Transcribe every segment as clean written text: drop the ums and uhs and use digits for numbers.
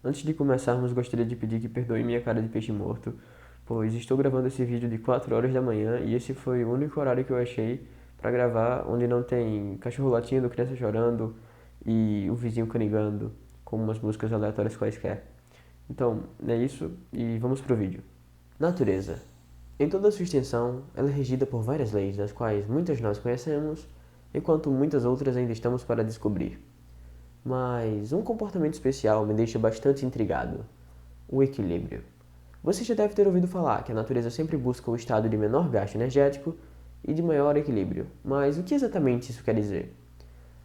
Antes de começarmos, gostaria de pedir que perdoem minha cara de peixe morto, pois estou gravando esse vídeo de 4 horas da manhã e esse foi o único horário que eu achei para gravar onde não tem cachorro latindo, criança chorando e o vizinho canigando com umas músicas aleatórias quaisquer. Então, é isso e vamos pro vídeo. Natureza. Em toda a sua extensão, ela é regida por várias leis, das quais muitas nós conhecemos, enquanto muitas outras ainda estamos para descobrir. Mas um comportamento especial me deixa bastante intrigado: o equilíbrio. Você já deve ter ouvido falar que a natureza sempre busca o estado de menor gasto energético e de maior equilíbrio, mas o que exatamente isso quer dizer?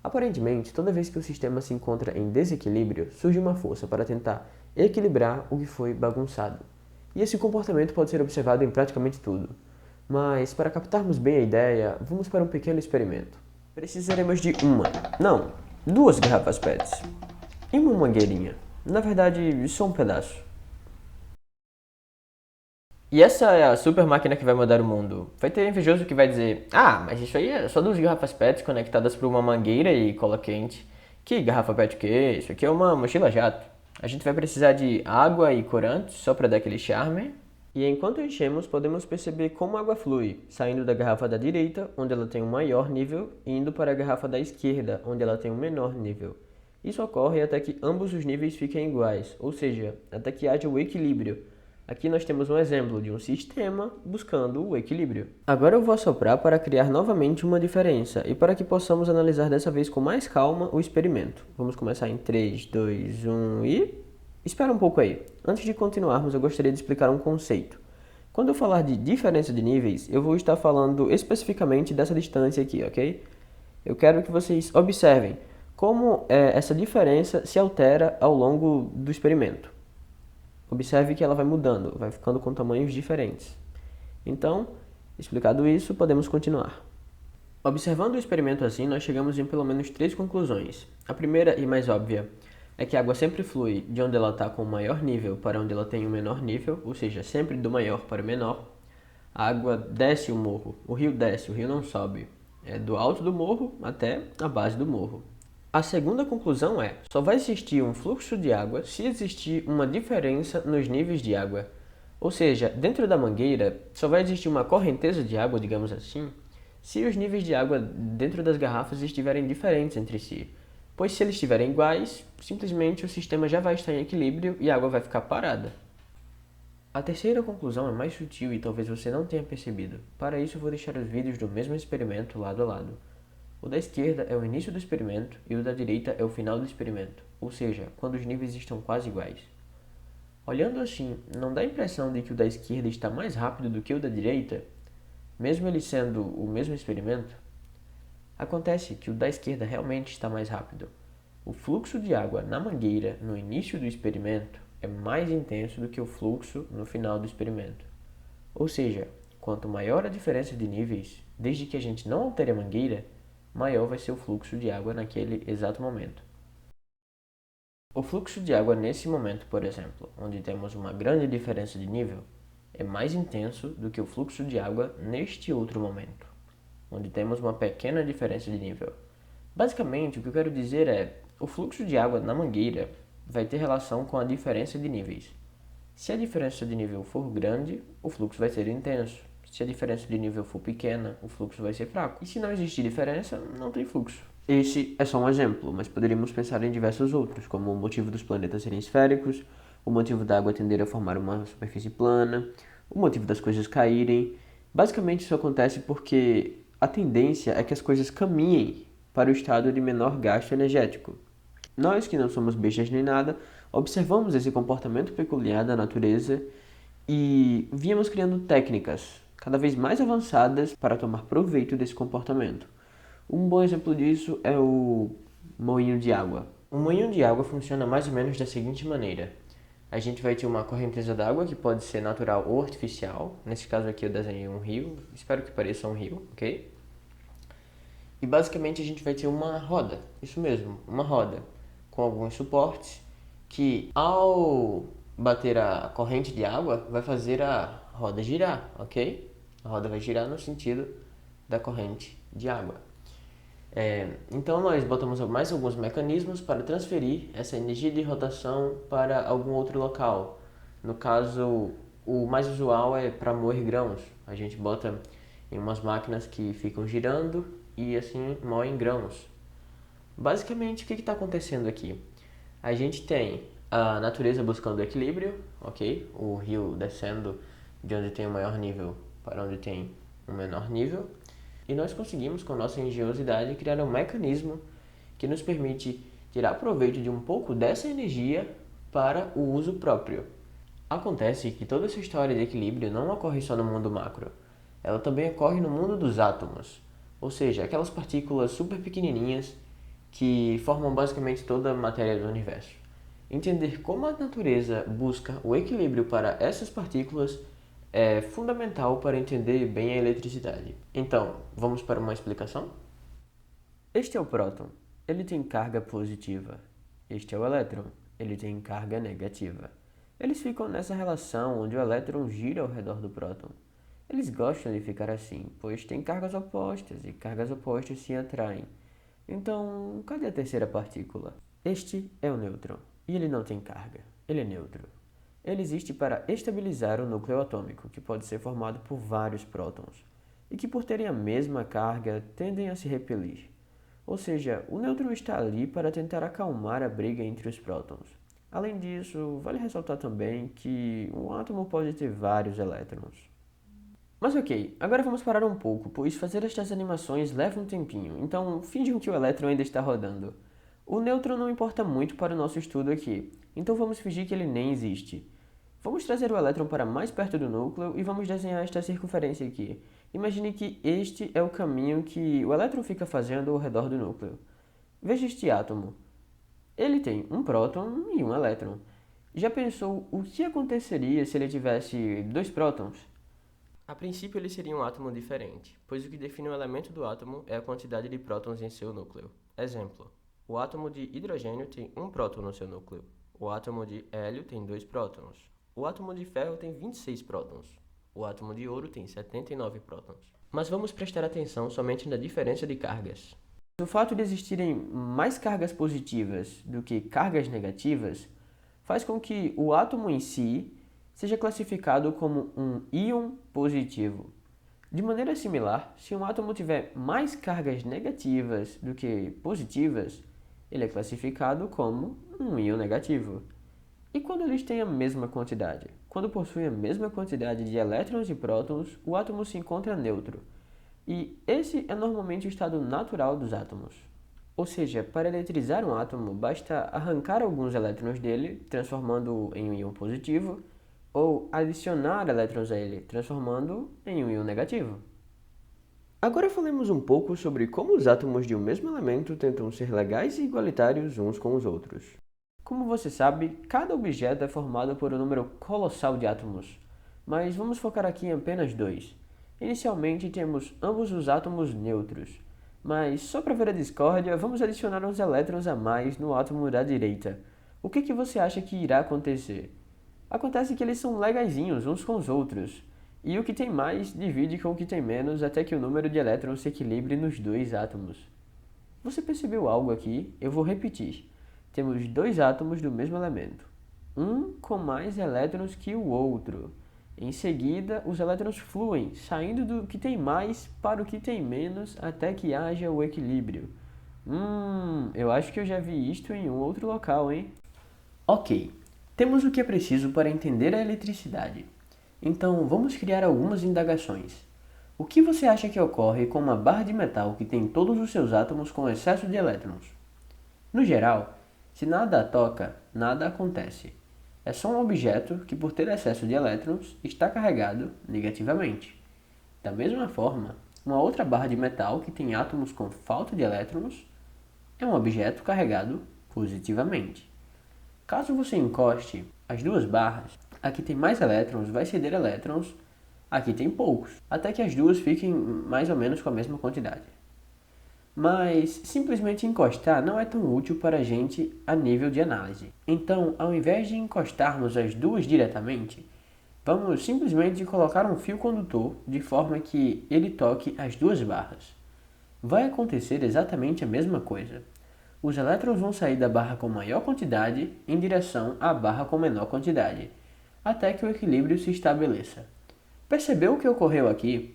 Aparentemente, toda vez que o sistema se encontra em desequilíbrio, surge uma força para tentar equilibrar o que foi bagunçado. E esse comportamento pode ser observado em praticamente tudo. Mas, para captarmos bem a ideia, vamos para um pequeno experimento. Precisaremos de não, duas garrafas PETs e uma mangueirinha. Na verdade, só um pedaço. E essa é a super máquina que vai mudar o mundo. Vai ter invejoso que vai dizer: ah, mas isso aí é só duas garrafas PETs conectadas por uma mangueira e cola quente. Que garrafa PET o quê? Isso aqui é uma mochila jato. A gente vai precisar de água e corante só para dar aquele charme. E enquanto enchemos, podemos perceber como a água flui, saindo da garrafa da direita, onde ela tem um maior nível, e indo para a garrafa da esquerda, onde ela tem um menor nível. Isso ocorre até que ambos os níveis fiquem iguais, ou seja, até que haja o equilíbrio. Aqui nós temos um exemplo de um sistema buscando o equilíbrio. Agora eu vou assoprar para criar novamente uma diferença e para que possamos analisar dessa vez com mais calma o experimento. Vamos começar em 3, 2, 1 e... Espera um pouco aí. Antes de continuarmos, eu gostaria de explicar um conceito. Quando eu falar de diferença de níveis, eu vou estar falando especificamente dessa distância aqui, ok? Eu quero que vocês observem como essa diferença se altera ao longo do experimento. Observe que ela vai mudando, vai ficando com tamanhos diferentes. Então, explicado isso, podemos continuar. Observando o experimento assim, nós chegamos em pelo menos três conclusões. A primeira e mais óbvia é que a água sempre flui de onde ela está com o maior nível para onde ela tem o menor nível, ou seja, sempre do maior para o menor. A água desce o morro, o rio desce, o rio não sobe. É do alto do morro até a base do morro. A segunda conclusão é: só vai existir um fluxo de água se existir uma diferença nos níveis de água. Ou seja, dentro da mangueira só vai existir uma correnteza de água, digamos assim, se os níveis de água dentro das garrafas estiverem diferentes entre si. Pois se eles estiverem iguais, simplesmente o sistema já vai estar em equilíbrio e a água vai ficar parada. A terceira conclusão é mais sutil e talvez você não tenha percebido. Para isso, eu vou deixar os vídeos do mesmo experimento lado a lado. O da esquerda é o início do experimento e o da direita é o final do experimento, ou seja, quando os níveis estão quase iguais. Olhando assim, não dá a impressão de que o da esquerda está mais rápido do que o da direita, mesmo ele sendo o mesmo experimento? Acontece que o da esquerda realmente está mais rápido. O fluxo de água na mangueira no início do experimento é mais intenso do que o fluxo no final do experimento. Ou seja, quanto maior a diferença de níveis, desde que a gente não altere a mangueira, maior vai ser o fluxo de água naquele exato momento. O fluxo de água nesse momento, por exemplo, onde temos uma grande diferença de nível, é mais intenso do que o fluxo de água neste outro momento, onde temos uma pequena diferença de nível. Basicamente, o que eu quero dizer é: o fluxo de água na mangueira vai ter relação com a diferença de níveis. Se a diferença de nível for grande, o fluxo vai ser intenso. Se a diferença de nível for pequena, o fluxo vai ser fraco. E se não existir diferença, não tem fluxo. Esse é só um exemplo, mas poderíamos pensar em diversos outros, como o motivo dos planetas serem esféricos, o motivo da água tender a formar uma superfície plana, o motivo das coisas caírem. Basicamente isso acontece porque a tendência é que as coisas caminhem para o estado de menor gasto energético. Nós, que não somos bestas nem nada, observamos esse comportamento peculiar da natureza e víamos criando técnicas cada vez mais avançadas para tomar proveito desse comportamento. Um bom exemplo disso é o moinho de água. O moinho de água funciona mais ou menos da seguinte maneira: a gente vai ter uma correnteza d'água que pode ser natural ou artificial. Nesse caso aqui eu desenhei um rio, espero que pareça um rio, ok? E basicamente a gente vai ter uma roda, isso mesmo, uma roda, com alguns suportes que, ao bater a corrente de água, vai fazer a roda girar, ok? A roda vai girar no sentido da corrente de água. Então nós botamos mais alguns mecanismos para transferir essa energia de rotação para algum outro local. No caso, o mais usual é para moer grãos. A gente bota em umas máquinas que ficam girando e assim moem grãos. Basicamente, o que está acontecendo aqui? A gente tem a natureza buscando equilíbrio, ok? O rio descendo de onde tem o maior nível para onde tem um menor nível. E nós conseguimos, com nossa engenhosidade, criar um mecanismo que nos permite tirar proveito de um pouco dessa energia para o uso próprio. Acontece que toda essa história de equilíbrio não ocorre só no mundo macro. Ela também ocorre no mundo dos átomos, ou seja, aquelas partículas super pequenininhas que formam basicamente toda a matéria do universo. Entender como a natureza busca o equilíbrio para essas partículas é fundamental para entender bem a eletricidade. Então, vamos para uma explicação? Este é o próton. Ele tem carga positiva. Este é o elétron. Ele tem carga negativa. Eles ficam nessa relação onde o elétron gira ao redor do próton. Eles gostam de ficar assim, pois têm cargas opostas e cargas opostas se atraem. Então, cadê a terceira partícula? Este é o nêutron, e ele não tem carga. Ele é neutro. Ele existe para estabilizar o núcleo atômico, que pode ser formado por vários prótons, e que por terem a mesma carga tendem a se repelir. Ou seja, o nêutron está ali para tentar acalmar a briga entre os prótons. Além disso, vale ressaltar também que um átomo pode ter vários elétrons. Mas ok, agora vamos parar um pouco, pois fazer estas animações leva um tempinho, então finjam que o elétron ainda está rodando. O nêutron não importa muito para o nosso estudo aqui, então vamos fingir que ele nem existe. Vamos trazer o elétron para mais perto do núcleo e vamos desenhar esta circunferência aqui. Imagine que este é o caminho que o elétron fica fazendo ao redor do núcleo. Veja este átomo. Ele tem um próton e um elétron. Já pensou o que aconteceria se ele tivesse dois prótons? A princípio, ele seria um átomo diferente, pois o que define o elemento do átomo é a quantidade de prótons em seu núcleo. Exemplo: o átomo de hidrogênio tem um próton no seu núcleo. O átomo de hélio tem dois prótons. O átomo de ferro tem 26 prótons. O átomo de ouro tem 79 prótons. Mas vamos prestar atenção somente na diferença de cargas. O fato de existirem mais cargas positivas do que cargas negativas faz com que o átomo em si seja classificado como um íon positivo. De maneira similar, se um átomo tiver mais cargas negativas do que positivas, ele é classificado como um íon negativo. E quando eles têm a mesma quantidade? Quando possuem a mesma quantidade de elétrons e prótons, o átomo se encontra neutro. E esse é normalmente o estado natural dos átomos. Ou seja, para eletrizar um átomo, basta arrancar alguns elétrons dele, transformando-o em um íon positivo, ou adicionar elétrons a ele, transformando-o em um íon negativo. Agora falemos um pouco sobre como os átomos de um mesmo elemento tentam ser legais e igualitários uns com os outros. Como você sabe, cada objeto é formado por um número colossal de átomos, mas vamos focar aqui em apenas dois. Inicialmente temos ambos os átomos neutros, mas só para ver a discórdia, vamos adicionar uns elétrons a mais no átomo da direita. O que você acha que irá acontecer? Acontece que eles são legaizinhos uns com os outros, e o que tem mais divide com o que tem menos até que o número de elétrons se equilibre nos dois átomos. Você percebeu algo aqui? Eu vou repetir. Temos dois átomos do mesmo elemento, um com mais elétrons que o outro. Em seguida, os elétrons fluem, saindo do que tem mais para o que tem menos até que haja o equilíbrio. Eu acho que eu já vi isto em um outro local, hein? Ok, temos o que é preciso para entender a eletricidade. Então, vamos criar algumas indagações. O que você acha que ocorre com uma barra de metal que tem todos os seus átomos com excesso de elétrons? No geral, se nada a toca, nada acontece. É só um objeto que, por ter excesso de elétrons, está carregado negativamente. Da mesma forma, uma outra barra de metal que tem átomos com falta de elétrons é um objeto carregado positivamente. Caso você encoste as duas barras, a que tem mais elétrons vai ceder elétrons, a que tem poucos, até que as duas fiquem mais ou menos com a mesma quantidade. Mas simplesmente encostar não é tão útil para a gente a nível de análise. Então, ao invés de encostarmos as duas diretamente, vamos simplesmente colocar um fio condutor de forma que ele toque as duas barras. vai acontecer exatamente a mesma coisa. Os elétrons vão sair da barra com maior quantidade em direção à barra com menor quantidade, até que o equilíbrio se estabeleça. Percebeu o que ocorreu aqui?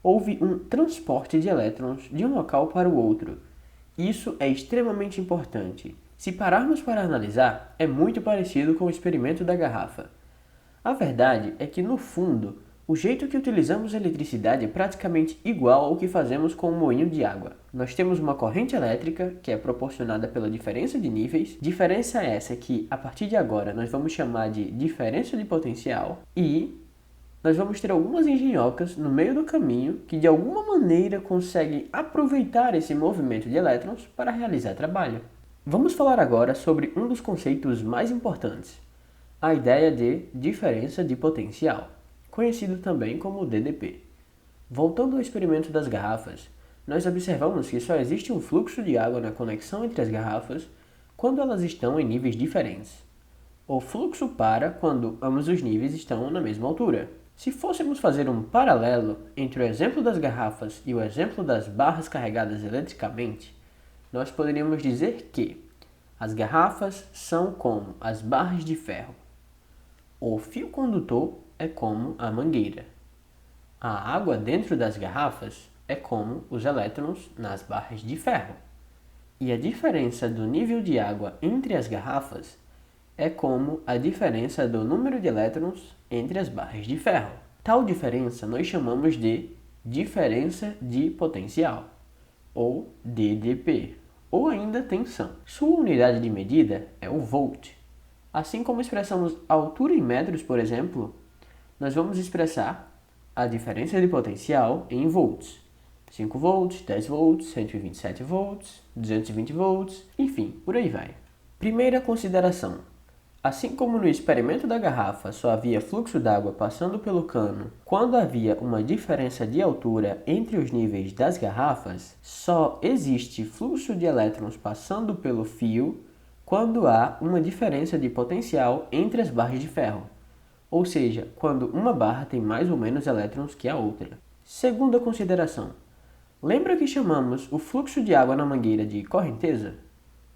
Houve um transporte de elétrons de um local para o outro. Isso é extremamente importante. Se pararmos para analisar, é muito parecido com o experimento da garrafa. A verdade é que, no fundo, o jeito que utilizamos a eletricidade é praticamente igual ao que fazemos com um moinho de água. Nós temos uma corrente elétrica, que é proporcionada pela diferença de níveis. Diferença essa que, a partir de agora, nós vamos chamar de diferença de potencial. E nós vamos ter algumas engenhocas no meio do caminho que, de alguma maneira, conseguem aproveitar esse movimento de elétrons para realizar trabalho. Vamos falar agora sobre um dos conceitos mais importantes, a ideia de diferença de potencial, conhecido também como DDP. Voltando ao experimento das garrafas, nós observamos que só existe um fluxo de água na conexão entre as garrafas quando elas estão em níveis diferentes. O fluxo para quando ambos os níveis estão na mesma altura. Se fôssemos fazer um paralelo entre o exemplo das garrafas e o exemplo das barras carregadas eletricamente, nós poderíamos dizer que as garrafas são como as barras de ferro. O fio condutor é como a mangueira. A água dentro das garrafas é como os elétrons nas barras de ferro. E a diferença do nível de água entre as garrafas é como a diferença do número de elétrons entre as barras de ferro. Tal diferença nós chamamos de diferença de potencial, ou DDP, ou ainda tensão. Sua unidade de medida é o volt. Assim como expressamos altura em metros, por exemplo, nós vamos expressar a diferença de potencial em volts. 5 volts, 10 volts, 127 volts, 220 volts, enfim, por aí vai. Primeira consideração. Assim como no experimento da garrafa só havia fluxo d'água passando pelo cano quando havia uma diferença de altura entre os níveis das garrafas, só existe fluxo de elétrons passando pelo fio quando há uma diferença de potencial entre as barras de ferro, ou seja, quando uma barra tem mais ou menos elétrons que a outra. Segunda consideração. Lembra que chamamos o fluxo de água na mangueira de correnteza?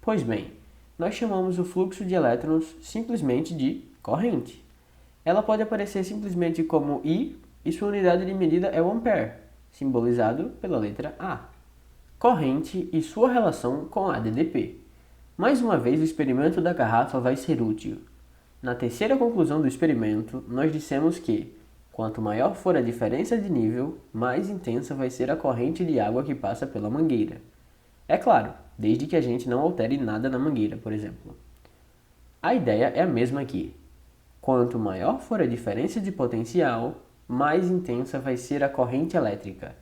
Pois bem, nós chamamos o fluxo de elétrons simplesmente de corrente. Ela pode aparecer simplesmente como I e sua unidade de medida é o ampere, simbolizado pela letra A. Corrente e sua relação com a DDP. Mais uma vez, o experimento da garrafa vai ser útil. Na terceira conclusão do experimento, nós dissemos que, quanto maior for a diferença de nível, mais intensa vai ser a corrente de água que passa pela mangueira. É claro, desde que a gente não altere nada na mangueira, por exemplo. A ideia é a mesma aqui. Quanto maior for a diferença de potencial, mais intensa vai ser a corrente elétrica,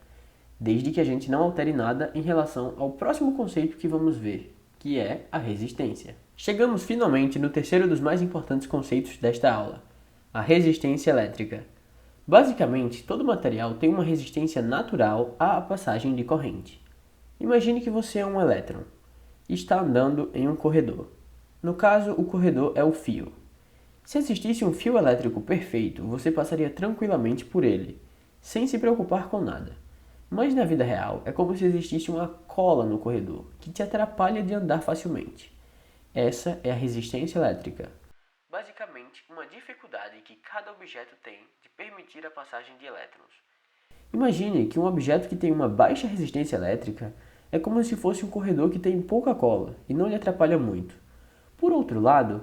desde que a gente não altere nada em relação ao próximo conceito que vamos ver, que é a resistência. Chegamos finalmente no terceiro dos mais importantes conceitos desta aula, a resistência elétrica. Basicamente, todo material tem uma resistência natural à passagem de corrente. Imagine que você é um elétron e está andando em um corredor. No caso, o corredor é o fio. Se existisse um fio elétrico perfeito, você passaria tranquilamente por ele, sem se preocupar com nada. Mas na vida real, é como se existisse uma cola no corredor, que te atrapalha de andar facilmente. Essa é a resistência elétrica. Basicamente, uma dificuldade que cada objeto tem de permitir a passagem de elétrons. Imagine que um objeto que tem uma baixa resistência elétrica é como se fosse um corredor que tem pouca cola e não lhe atrapalha muito. Por outro lado,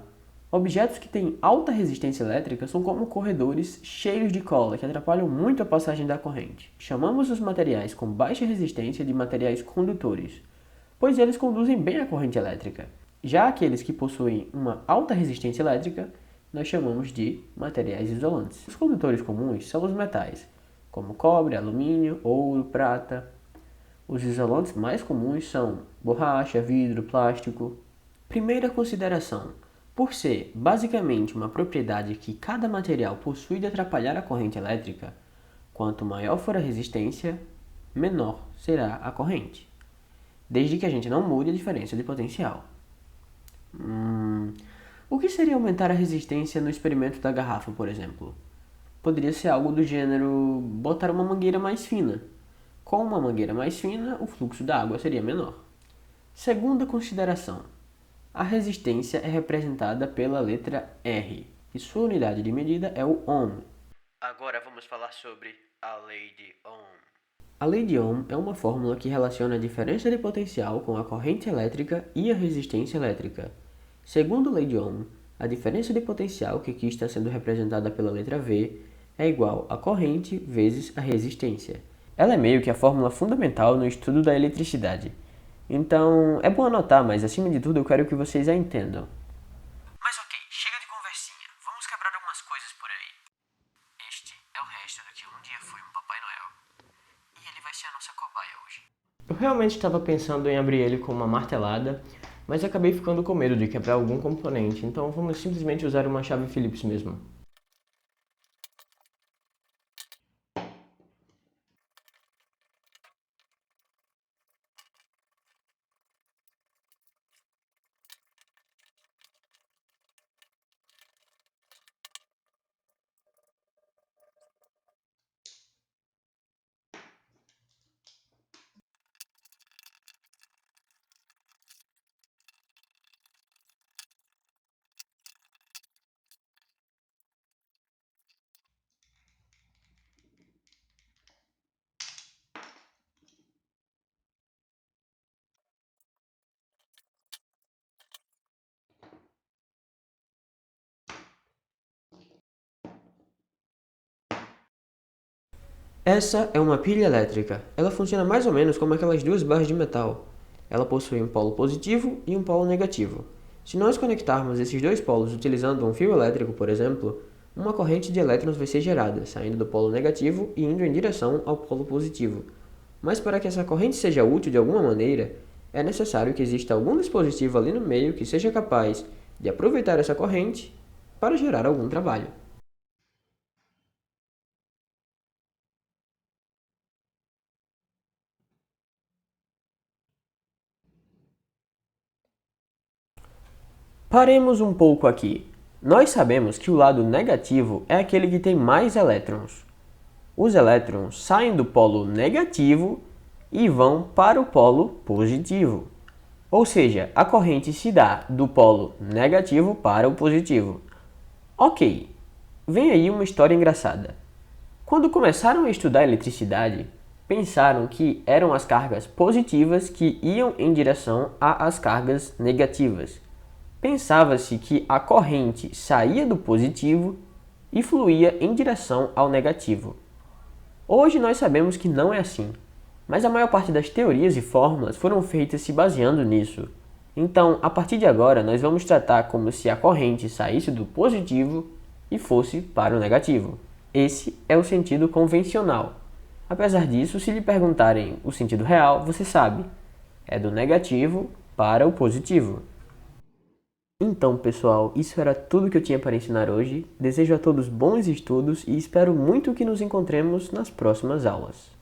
objetos que têm alta resistência elétrica são como corredores cheios de cola que atrapalham muito a passagem da corrente. Chamamos os materiais com baixa resistência de materiais condutores, pois eles conduzem bem a corrente elétrica. Já aqueles que possuem uma alta resistência elétrica, nós chamamos de materiais isolantes. Os condutores comuns são os metais, como cobre, alumínio, ouro, prata. Os isolantes mais comuns são borracha, vidro, plástico. Primeira consideração. Por ser basicamente uma propriedade que cada material possui de atrapalhar a corrente elétrica, quanto maior for a resistência, menor será a corrente, desde que a gente não mude a diferença de potencial. O que seria aumentar a resistência no experimento da garrafa, por exemplo? Poderia ser algo do gênero botar uma mangueira mais fina, Com uma mangueira mais fina, o fluxo da água seria menor. Segunda consideração. A resistência é representada pela letra R, e sua unidade de medida é o ohm. Agora vamos falar sobre a lei de Ohm. A lei de Ohm é uma fórmula que relaciona a diferença de potencial com a corrente elétrica e a resistência elétrica. Segundo a lei de Ohm, a diferença de potencial, que aqui está sendo representada pela letra V, é igual a corrente vezes a resistência. Ela é meio que a fórmula fundamental no estudo da eletricidade. Então, é bom anotar, mas acima de tudo eu quero que vocês a entendam. Mas ok, chega de conversinha. Vamos quebrar algumas coisas por aí. Este é o resto do que um dia foi um Papai Noel. E ele vai ser a nossa cobaia hoje. Eu realmente estava pensando em abrir ele com uma martelada, mas acabei ficando com medo de quebrar algum componente, então vamos simplesmente usar uma chave Phillips mesmo. Essa é uma pilha elétrica. Ela funciona mais ou menos como aquelas duas barras de metal. Ela possui um polo positivo e um polo negativo. Se nós conectarmos esses dois polos utilizando um fio elétrico, por exemplo, uma corrente de elétrons vai ser gerada, saindo do polo negativo e indo em direção ao polo positivo. Mas para que essa corrente seja útil de alguma maneira, é necessário que exista algum dispositivo ali no meio que seja capaz de aproveitar essa corrente para gerar algum trabalho. Paremos um pouco aqui. Nós sabemos que o lado negativo é aquele que tem mais elétrons. Os elétrons saem do polo negativo e vão para o polo positivo. Ou seja, a corrente se dá do polo negativo para o positivo. Ok, vem aí uma história engraçada. Quando começaram a estudar eletricidade, pensaram que eram as cargas positivas que iam em direção às cargas negativas. Pensava-se que a corrente saía do positivo e fluía em direção ao negativo. Hoje nós sabemos que não é assim, mas a maior parte das teorias e fórmulas foram feitas se baseando nisso. Então, a partir de agora, nós vamos tratar como se a corrente saísse do positivo e fosse para o negativo. Esse é o sentido convencional. Apesar disso, se lhe perguntarem o sentido real, você sabe, é do negativo para o positivo. Então, pessoal, isso era tudo que eu tinha para ensinar hoje. Desejo a todos bons estudos e espero muito que nos encontremos nas próximas aulas.